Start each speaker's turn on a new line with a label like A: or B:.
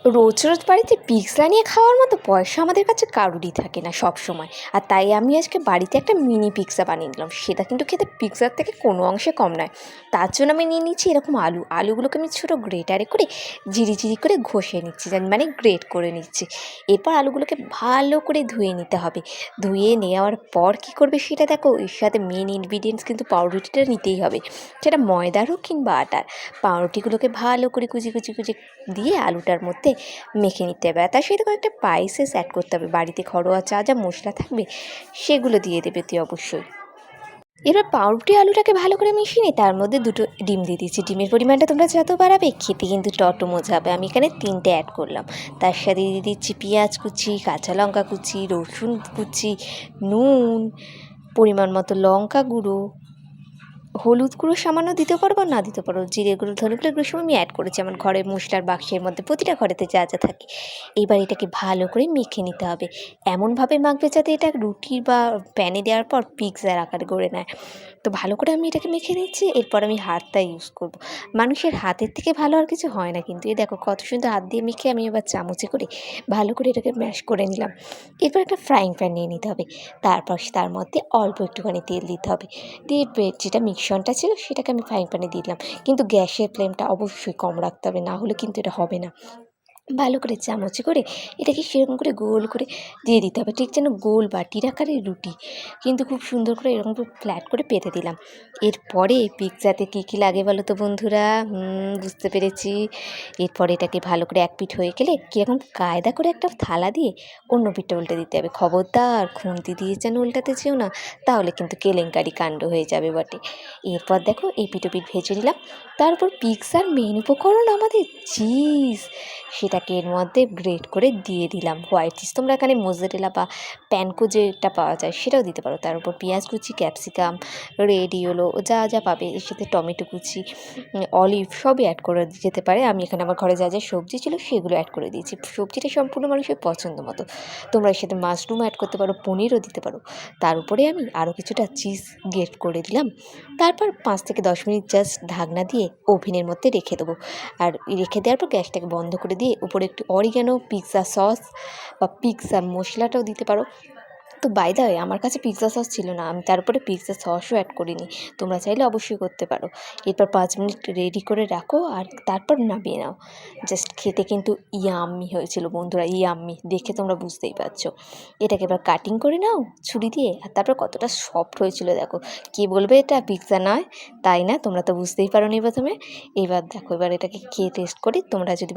A: রোজ রোজ বাড়িতে পিৎজা নিয়ে খাওয়ার মতো পয়সা আমাদের কাছে কারোরই থাকে না সব সময়। আর তাই আমি আজকে বাড়িতে একটা মিনি পিৎজা বানিয়ে নিলাম। সেটা কিন্তু খেতে পিৎজার থেকে কোনো অংশে কম নয়। তার জন্য আমি নিয়ে নিচ্ছি এরকম আলুগুলোকে আমি ছোটো গ্রেটারে করে ঝিরি করে ঘষে নিচ্ছি, মানে গ্রেট করে নিচ্ছি। এরপর আলুগুলোকে ভালো করে ধুয়ে নিতে হবে। ধুয়ে নেওয়ার পর কী করবে সেটা দেখো। এর সাথে মেন ইনগ্রিডিয়েন্টস কিন্তু পাউরুটিটা নিতেই হবে, সেটা ময়দার হোক কিংবা আটার। পাউরুটিগুলোকে ভালো করে কুচি দিয়ে আলুটার মধ্যে মেখে নিতে হবে। আর তার সাথে কয়েকটা স্পাইসেস অ্যাড করতে হবে। বাড়িতে ঘরোয়া যা মশলা থাকবে সেগুলো দিয়ে দেবে তুই অবশ্যই। এবার পাউরুটি আলুটাকে ভালো করে মিশিয়ে নিয়ে তার মধ্যে 2টো ডিম দিয়ে দিচ্ছি। ডিমের পরিমাণটা তোমরা যত বাড়াবে খেতে কিন্তু তত মজা হবে। আমি এখানে 3টে অ্যাড করলাম। তার সাথে দিয়ে দিচ্ছি পেঁয়াজ কুচি, কাঁচা লঙ্কা কুচি, রসুন কুচি, নুন, পরিমাণ মতো লঙ্কা গুঁড়ো, হলুদ গুঁড়ো সামান্য দিতে পারো বা না দিতে পারো। জিরে গুঁড়ো, ধনে গুঁড়ো, এগুলো সব আমি অ্যাড করেছি আমার ঘরের মশলার বাক্সের মধ্যে, প্রতিটা ঘরেতে যা থাকে। এবার এটাকে ভালো করে মেখে নিতে হবে। এমনভাবে মাখবে যাতে এটা রুটি বা প্যানে দেওয়ার পর পিৎজার আকার গড়ে নেয়। তো ভালো করে আমি এটাকে মেখে নিচ্ছি। এরপর আমি হাতটা ইউজ করব। মানুষের হাতের থেকে ভালো আর কিছু হয় না কিন্তু। এই দেখো কত সুন্দর হাত দিয়ে মেখে আমি এবার চামচে করে ভালো করে এটাকে ম্যাশ করে নিলাম। এরপর একটা ফ্রাইং প্যান নিয়ে নিতে হবে। তারপর তার মধ্যে অল্প একটুখানি তেল দিতে হবে। দিয়ে যেটা মিশ্রণটা ছিল সেটাকে আমি ফ্রাইং প্যানে দিয়ে দিলাম। কিন্তু গ্যাসের ফ্লেমটা অবশ্যই কম রাখতে হবে, না হলে কিন্তু এটা হবে না। ভালো করে চামচে করে এটাকে সেরকম করে গোল করে দিয়ে দিতে হবে, ঠিক যেন গোল বাটির আকারের রুটি। কিন্তু খুব সুন্দর করে এরকম করে ফ্ল্যাট করে পেতে দিলাম। এরপরে পিৎজাতে কী লাগে বলো তো বন্ধুরা? বুঝতে পেরেছি। এরপরে এটাকে ভালো করে এক পিঠ হয়ে গেলে কীরকম কায়দা করে একটা থালা দিয়ে অন্য পিঠটা উল্টে দিতে হবে। খবরদার খুন্তি দিয়ে যেন উল্টাতে যেও না, তাহলে কিন্তু কেলেঙ্কারি কাণ্ড হয়ে যাবে বটে। এরপর দেখো এই পিঠ ভেজে নিলাম। তারপর পিৎজার মেন উপকরণ আমাদের চিজ, সেটাকে এর মধ্যে গ্রেট করে দিয়ে দিলাম। হোয়াইট চিজ, তোমরা এখানে মোজারেলা বা প্যানকো যেটা পাওয়া যায় সেটাও দিতে পারো। তার উপর পেঁয়াজ কুচি, ক্যাপসিকাম, রেড ইয়েলো যা পাবে, এর সাথে টমেটো কুচি, অলিভ সবই অ্যাড করে যেতে পারে। আমি এখানে আমার ঘরে যা সবজি ছিল সেগুলো অ্যাড করে দিয়েছি। সবজিটা সম্পূর্ণ মানুষের পছন্দ মতো। তোমরা এর সাথে মাশরুম অ্যাড করতে পারো, পনিরও দিতে পারো। তার উপরে আমি আরও কিছুটা চিজ গ্রেট করে দিলাম। তারপর 5 থেকে 10 মিনিট জাস্ট ঢাকনা দিয়ে ওভেনের মধ্যে রেখে দেবো। আর রেখে দেওয়ার পর গ্যাসটাকে বন্ধ করে দিয়ে উপরে একটু অরিগ্যানো, পিৎজা সস বা পিৎজার মশলাটাও দিতে পারো। তো বাই দ্য ওয়ে আমার কাছে পিৎজা সস ছিল না, আমি তার উপরে পিৎজা সসও অ্যাড করিনি। তোমরা চাইলে অবশ্যই করতে পারো। এরপর 5 মিনিট রেডি করে রাখো আর তারপর নামিয়ে নাও। জাস্ট খেতে কিন্তু ইয়াম্মি হয়েছিল বন্ধুরা, ইয়াম্মি। দেখে তোমরা বুঝতেই পারছো। এটাকে এবার কাটিং করে নাও ছুরি দিয়ে। আর তারপর কতটা সফট হয়েছিল দেখো। কে বলবে এটা পিৎজা নয়, তাই না? তোমরা তো বুঝতেই পারোনি প্রথমে। এবার দেখো, এবার এটাকে খেয়ে টেস্ট করি। তোমরা যদি